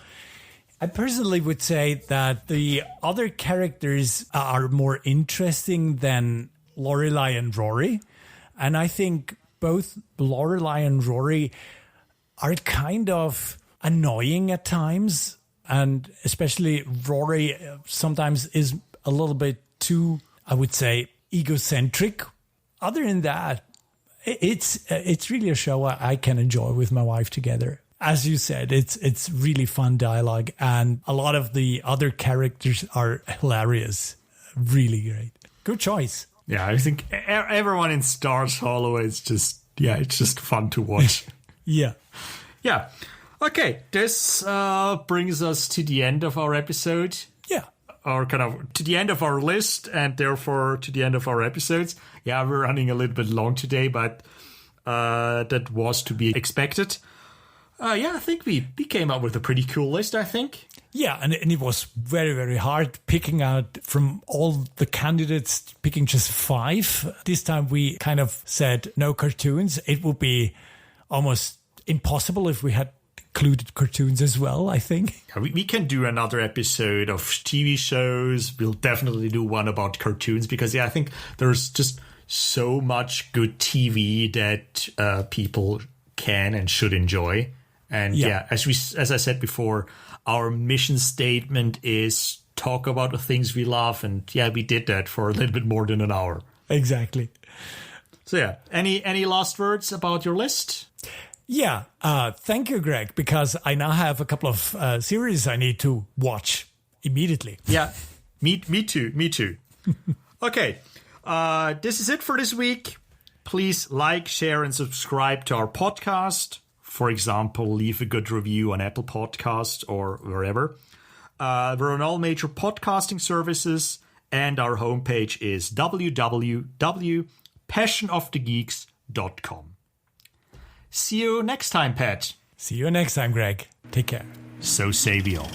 I personally would say that the other characters are more interesting than Lorelai and Rory. And I think both Lorelai and Rory are kind of annoying at times. And especially Rory sometimes is a little bit too, I would say, egocentric. Other than that, it's really a show I can enjoy with my wife together. As you said, it's really fun dialogue, and a lot of the other characters are hilarious. Really great. Good choice. Yeah, I think everyone in Stars Hollow is just, it's just fun to watch. Yeah. Yeah. Okay, this brings us to the end of our episode. Yeah. Or kind of to the end of our list, and therefore to the end of our episodes. Yeah, we're running a little bit long today, but that was to be expected. I think we came up with a pretty cool list, I think. Yeah, and it was very, very hard picking out from all the candidates, picking just 5. This time we kind of said no cartoons. It would be almost impossible if we had included cartoons as well, I think. Yeah, we can do another episode of TV shows. We'll definitely do one about cartoons because, I think there's just so much good TV that people can and should enjoy. And as I said before, our mission statement is talk about the things we love. And we did that for a little bit more than an hour. Exactly. So any last words about your list? Yeah, thank you, Greg, because I now have a couple of series I need to watch immediately. Yeah, me too. Okay, this is it for this week. Please like, share, and subscribe to our podcast. For example, leave a good review on Apple Podcasts or wherever. We're on all major podcasting services, and our homepage is www.passionofthegeeks.com. See you next time, Pat. See you next time, Greg. Take care. So say we all.